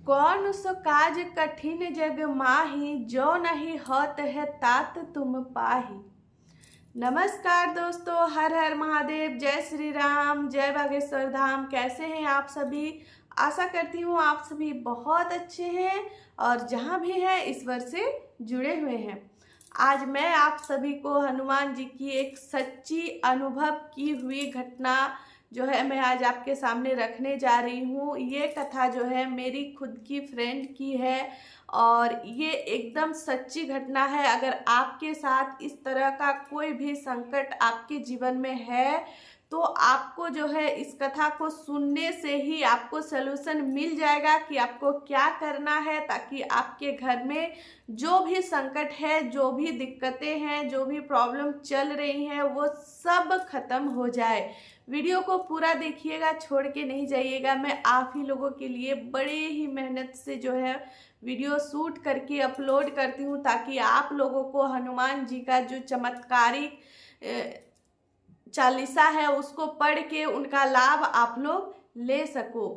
कौन सो काज कठिन जग माही, जो नहीं होत है तात तुम पाही। नमस्कार दोस्तों, हर हर महादेव, जय श्री राम, जय बागेश्वर धाम। कैसे हैं आप सभी? आशा करती हूँ आप सभी बहुत अच्छे हैं और जहाँ भी हैं ईश्वर से जुड़े हुए हैं। आज मैं आप सभी को हनुमान जी की एक सच्ची अनुभव की हुई घटना जो है मैं आज आपके सामने रखने जा रही हूँ। ये कथा जो है मेरी खुद की फ्रेंड की है और ये एकदम सच्ची घटना है। अगर आपके साथ इस तरह का कोई भी संकट आपके जीवन में है तो आपको जो है इस कथा को सुनने से ही आपको सलूशन मिल जाएगा कि आपको क्या करना है, ताकि आपके घर में जो भी संकट है, जो भी दिक्कतें हैं, जो भी प्रॉब्लम चल रही हैं, वो सब खत्म हो जाए। वीडियो को पूरा देखिएगा, छोड़ के नहीं जाइएगा। मैं आप ही लोगों के लिए बड़े ही मेहनत से जो है वीडियो शूट करके अपलोड करती हूँ, ताकि आप लोगों को हनुमान जी का जो चमत्कारिक चालीसा है उसको पढ़ के उनका लाभ आप लोग ले सको।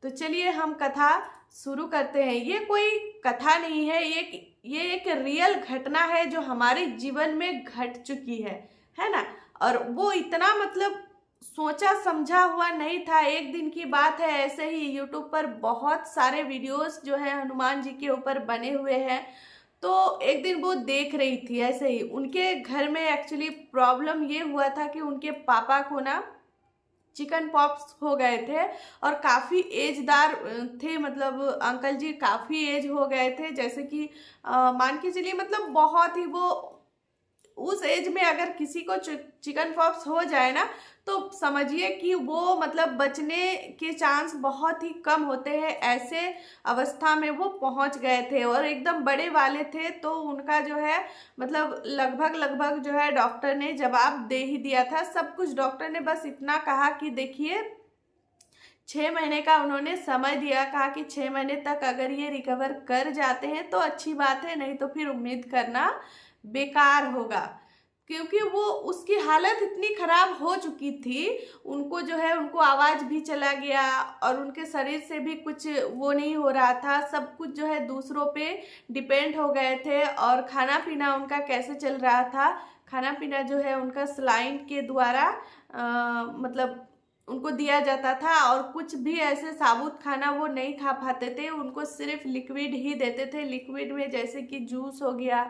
तो चलिए हम कथा शुरू करते हैं। ये कोई कथा नहीं है, ये एक रियल घटना है जो हमारे जीवन में घट चुकी है ना। और वो इतना मतलब सोचा समझा हुआ नहीं था। एक दिन की बात है, ऐसे ही यूट्यूब पर बहुत सारे वीडियोस जो है हनुमान जी के ऊपर बने हुए हैं। तो एक दिन वो देख रही थी, ऐसे ही उनके घर में एक्चुअली प्रॉब्लम ये हुआ था कि उनके पापा को ना चिकन पॉक्स हो गए थे और काफ़ी एजदार थे, मतलब अंकल जी काफ़ी एज हो गए थे। जैसे कि मान के चलिए मतलब बहुत ही वो उस एज में अगर किसी को चिकन पॉक्स हो जाए ना तो समझिए कि वो मतलब बचने के चांस बहुत ही कम होते हैं। ऐसे अवस्था में वो पहुंच गए थे और एकदम बड़े वाले थे। तो उनका जो है मतलब लगभग जो है डॉक्टर ने जवाब दे ही दिया था सब कुछ। डॉक्टर ने बस इतना कहा कि देखिए 6 महीने का उन्होंने समय दिया, कहा कि 6 महीने तक अगर ये रिकवर कर जाते हैं तो अच्छी बात है, नहीं तो फिर उम्मीद करना बेकार होगा। क्योंकि वो उसकी हालत इतनी खराब हो चुकी थी, उनको जो है उनको आवाज़ भी चला गया और उनके शरीर से भी कुछ वो नहीं हो रहा था। सब कुछ जो है दूसरों पे डिपेंड हो गए थे। और खाना पीना उनका कैसे चल रहा था, खाना पीना जो है उनका सलाइन के द्वारा मतलब उनको दिया जाता था और कुछ भी ऐसे साबुत खाना वो नहीं खा पाते थे। उनको सिर्फ लिक्विड ही देते थे। लिक्विड में जैसे कि जूस हो गया,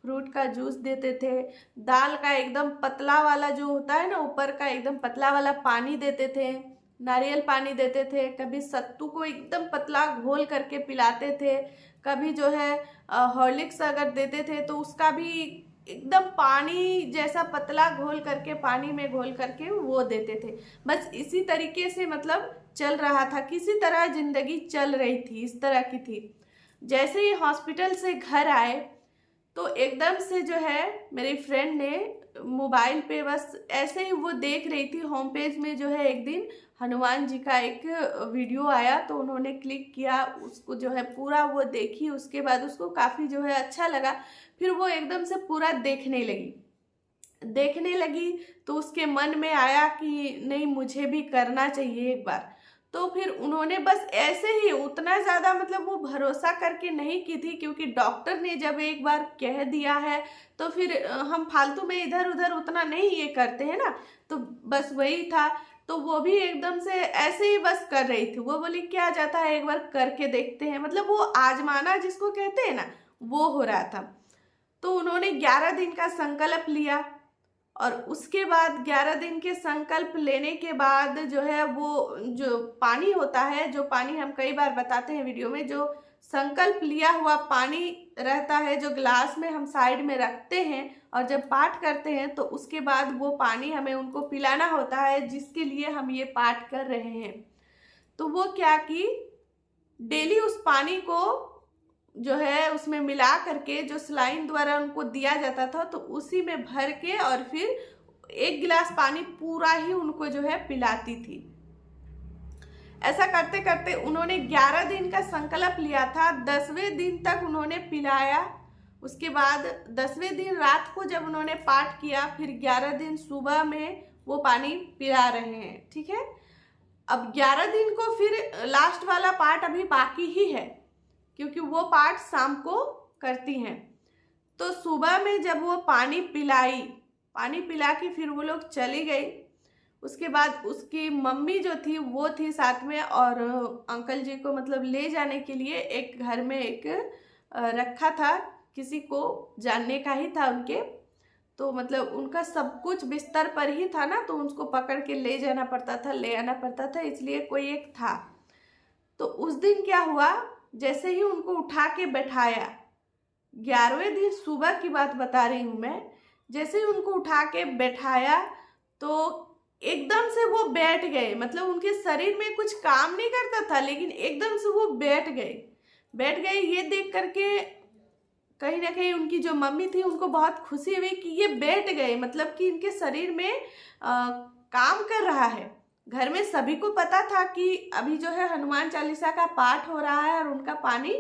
फ्रूट का जूस देते थे, दाल का एकदम पतला वाला जो होता है ना ऊपर का एकदम पतला वाला पानी देते थे, नारियल पानी देते थे, कभी सत्तू को एकदम पतला घोल करके पिलाते थे, कभी जो है हॉर्लिक्स अगर देते थे तो उसका भी एकदम पानी जैसा पतला घोल करके पानी में घोल करके वो देते थे। बस इसी तरीके से मतलब चल रहा था, किसी तरह जिंदगी चल रही थी, इस तरह की थी। जैसे ही हॉस्पिटल से घर आए तो एकदम से जो है मेरी फ्रेंड ने मोबाइल पे बस ऐसे ही वो देख रही थी, होम पेज में जो है एक दिन हनुमान जी का एक वीडियो आया तो उन्होंने क्लिक किया, उसको जो है पूरा वो देखी। उसके बाद उसको काफ़ी जो है अच्छा लगा। फिर वो एकदम से पूरा देखने लगी तो उसके मन में आया कि नहीं मुझे भी करना चाहिए एक बार। तो फिर उन्होंने बस ऐसे ही उतना ज़्यादा मतलब वो भरोसा करके नहीं की थी, क्योंकि डॉक्टर ने जब एक बार कह दिया है तो फिर हम फालतू में इधर उधर उतना नहीं ये करते हैं ना। तो बस वही था। तो वो भी एकदम से ऐसे ही बस कर रही थी। वो बोली क्या जाता है, एक बार करके देखते हैं, मतलब वो आजमाना जिसको कहते हैं ना, वो हो रहा था। तो उन्होंने 11 दिन का संकल्प लिया और उसके बाद 11 दिन के संकल्प लेने के बाद जो है वो जो पानी होता है, जो पानी हम कई बार बताते हैं वीडियो में, जो संकल्प लिया हुआ पानी रहता है जो ग्लास में हम साइड में रखते हैं और जब पाठ करते हैं तो उसके बाद वो पानी हमें उनको पिलाना होता है, जिसके लिए हम ये पाठ कर रहे हैं। तो वो क्या कि डेली उस पानी को जो है उसमें मिला करके जो सलाइन द्वारा उनको दिया जाता था तो उसी में भर के और फिर 1 गिलास पानी पूरा ही उनको जो है पिलाती थी। ऐसा करते करते उन्होंने 11 दिन का संकल्प लिया था। 10वें दिन तक उन्होंने पिलाया। उसके बाद 10वें दिन रात को जब उन्होंने पाठ किया, फिर 11 दिन सुबह में वो पानी पिला रहे हैं। ठीक है, अब 11 दिन को फिर लास्ट वाला पार्ट अभी बाकी ही है। क्योंकि वो पाठ शाम को करती हैं। तो सुबह में जब वो पानी पिला के फिर वो लोग चली गई। उसके बाद उसकी मम्मी जो थी वो थी साथ में, और अंकल जी को मतलब ले जाने के लिए एक घर में एक रखा था, किसी को जानने का ही था उनके। तो मतलब उनका सब कुछ बिस्तर पर ही था ना, तो उसको पकड़ के ले जाना पड़ता था, ले आना पड़ता था, इसलिए कोई एक था। तो उस दिन क्या हुआ, जैसे ही उनको उठा के बैठाया, 11वें दिन सुबह की बात बता रही हूँ मैं, जैसे ही उनको उठा के बैठाया तो एकदम से वो बैठ गए। मतलब उनके शरीर में कुछ काम नहीं करता था, लेकिन एकदम से वो बैठ गए। ये देख करके कहीं ना कहीं उनकी जो मम्मी थी उनको बहुत खुशी हुई कि ये बैठ गए, मतलब कि इनके शरीर में काम कर रहा है। घर में सभी को पता था कि अभी जो है हनुमान चालीसा का पाठ हो रहा है और उनका पानी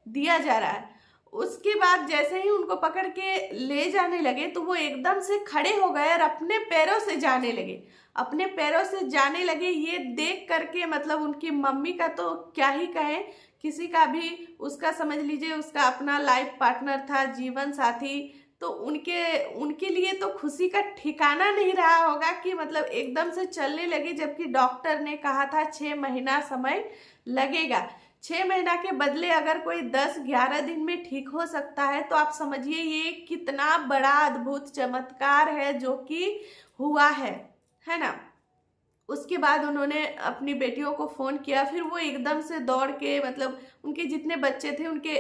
दिया जा रहा है। उसके बाद जैसे ही उनको पकड़ के ले जाने लगे तो वो एकदम से खड़े हो गए और अपने पैरों से जाने लगे। ये देख करके मतलब उनकी मम्मी का तो क्या ही कहें, किसी का भी उसका समझ लीजिए उसका अपना लाइफ पार्टनर था, जीवन साथी, तो उनके लिए तो खुशी का ठिकाना नहीं रहा होगा कि मतलब एकदम से चलने लगे, जबकि डॉक्टर ने कहा था 6 महीना समय लगेगा। 6 महीना के बदले अगर कोई 10-11 दिन में ठीक हो सकता है तो आप समझिए ये कितना बड़ा अद्भुत चमत्कार है जो कि हुआ है ना। उसके बाद उन्होंने अपनी बेटियों को फ़ोन किया, फिर वो एकदम से दौड़ के, मतलब उनके जितने बच्चे थे, उनके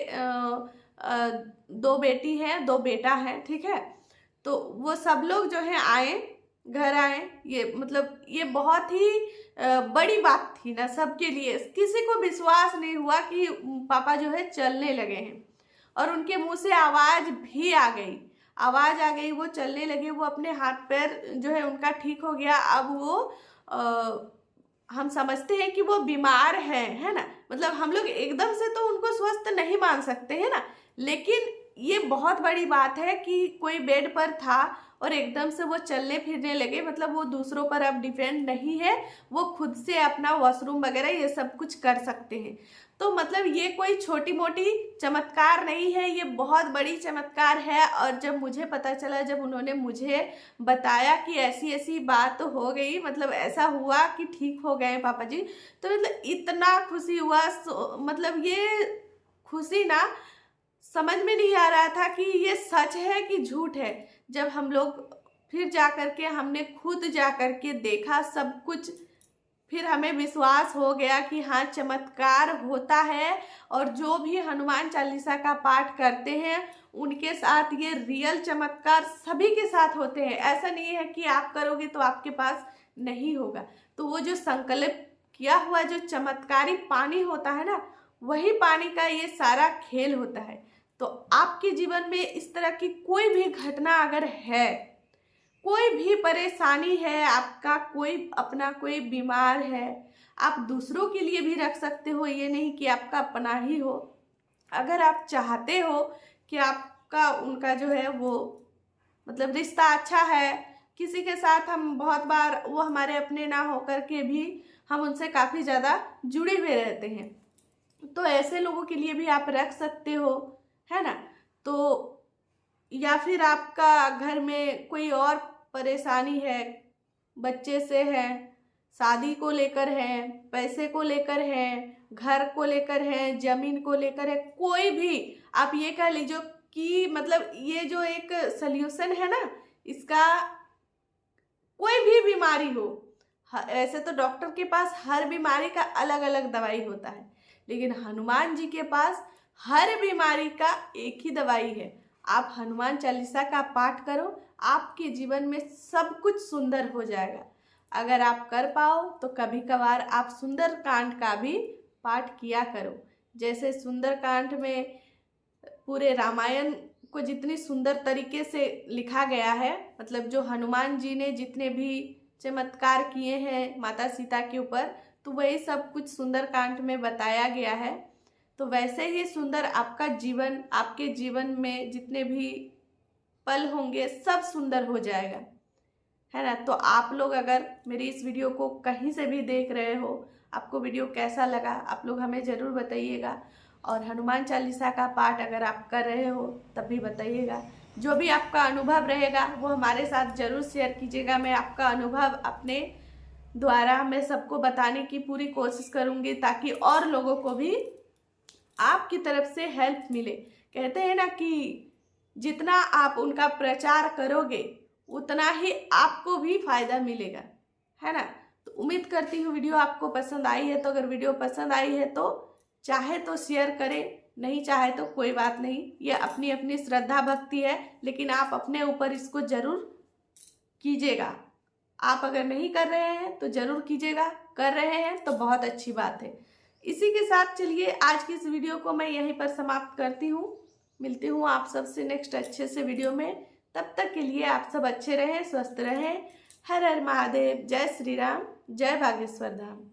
2 बेटी हैं 2 बेटा है, ठीक है, तो वो सब लोग जो है घर आए। ये मतलब ये बहुत ही बड़ी बात थी ना सबके लिए। किसी को विश्वास नहीं हुआ कि पापा जो है चलने लगे हैं, और उनके मुंह से आवाज़ आ गई, वो चलने लगे, वो अपने हाथ पैर जो है उनका ठीक हो गया। अब वो हम समझते हैं कि वो बीमार है ना, मतलब हम लोग एकदम से तो उनको स्वस्थ नहीं मान सकते हैं ना, लेकिन ये बहुत बड़ी बात है कि कोई बेड पर था और एकदम से वो चलने फिरने लगे। मतलब वो दूसरों पर अब डिपेंड नहीं है, वो खुद से अपना वॉशरूम वगैरह ये सब कुछ कर सकते हैं। तो मतलब ये कोई छोटी मोटी चमत्कार नहीं है, ये बहुत बड़ी चमत्कार है। और जब मुझे पता चला, जब उन्होंने मुझे बताया कि ऐसी ऐसी बात हो गई, मतलब ऐसा हुआ कि ठीक हो गए पापा जी, तो मतलब इतना खुशी हुआ। मतलब ये खुशी ना समझ में नहीं आ रहा था कि ये सच है कि झूठ है। जब हम लोग फिर जा कर के हमने खुद जा कर के देखा सब कुछ, फिर हमें विश्वास हो गया कि हाँ चमत्कार होता है। और जो भी हनुमान चालीसा का पाठ करते हैं उनके साथ ये रियल चमत्कार सभी के साथ होते हैं। ऐसा नहीं है कि आप करोगे तो आपके पास नहीं होगा। तो वो जो संकल्प किया हुआ जो चमत्कारी पानी होता है ना, वही पानी का ये सारा खेल होता है। तो आपके जीवन में इस तरह की कोई भी घटना अगर है, कोई भी परेशानी है, आपका कोई अपना कोई बीमार है, आप दूसरों के लिए भी रख सकते हो, ये नहीं कि आपका अपना ही हो। अगर आप चाहते हो कि आपका उनका जो है वो मतलब रिश्ता अच्छा है, किसी के साथ हम बहुत बार वो हमारे अपने ना होकर के भी हम उनसे काफ़ी ज़्यादा जुड़े हुए रहते हैं, तो ऐसे लोगों के लिए भी आप रख सकते हो, है ना। तो या फिर आपका घर में कोई और परेशानी है, बच्चे से है, शादी को लेकर है, पैसे को लेकर है, घर को लेकर है, जमीन को लेकर है, कोई भी आप ये कह लीजिए कि मतलब ये जो एक सल्यूशन है ना, इसका कोई भी बीमारी हो, ऐसे तो डॉक्टर के पास हर बीमारी का अलग अलग दवाई होता है, लेकिन हनुमान जी के पास हर बीमारी का एक ही दवाई है। आप हनुमान चालीसा का पाठ करो, आपके जीवन में सब कुछ सुंदर हो जाएगा। अगर आप कर पाओ तो कभी कभार आप सुंदर कांड का भी पाठ किया करो। जैसे सुंदर कांड में पूरे रामायण को जितनी सुंदर तरीके से लिखा गया है, मतलब जो हनुमान जी ने जितने भी चमत्कार किए हैं माता सीता के ऊपर, तो वही सब कुछ सुंदर कांड में बताया गया है। तो वैसे ही सुंदर आपका जीवन, आपके जीवन में जितने भी पल होंगे सब सुंदर हो जाएगा, है ना। तो आप लोग अगर मेरी इस वीडियो को कहीं से भी देख रहे हो, आपको वीडियो कैसा लगा आप लोग हमें ज़रूर बताइएगा। और हनुमान चालीसा का पाठ अगर आप कर रहे हो तब भी बताइएगा। जो भी आपका अनुभव रहेगा वो हमारे साथ ज़रूर शेयर कीजिएगा। मैं आपका अनुभव अपने द्वारा मैं सबको बताने की पूरी कोशिश करूँगी ताकि और लोगों को भी आपकी तरफ से हेल्प मिले। कहते हैं ना कि जितना आप उनका प्रचार करोगे उतना ही आपको भी फायदा मिलेगा, है ना। तो उम्मीद करती हूँ वीडियो आपको पसंद आई है। तो अगर वीडियो पसंद आई है तो चाहे तो शेयर करें, नहीं चाहे तो कोई बात नहीं, ये अपनी अपनी श्रद्धा भक्ति है, लेकिन आप अपने ऊपर इसको जरूर कीजिएगा। आप अगर नहीं कर रहे हैं तो जरूर कीजिएगा, कर रहे हैं तो बहुत अच्छी बात है। इसी के साथ चलिए आज की इस वीडियो को मैं यहीं पर समाप्त करती हूँ। मिलती हूँ आप सबसे नेक्स्ट अच्छे से वीडियो में। तब तक के लिए आप सब अच्छे रहें, स्वस्थ रहें। हर हर महादेव, जय श्री राम, जय बागेश्वर धाम।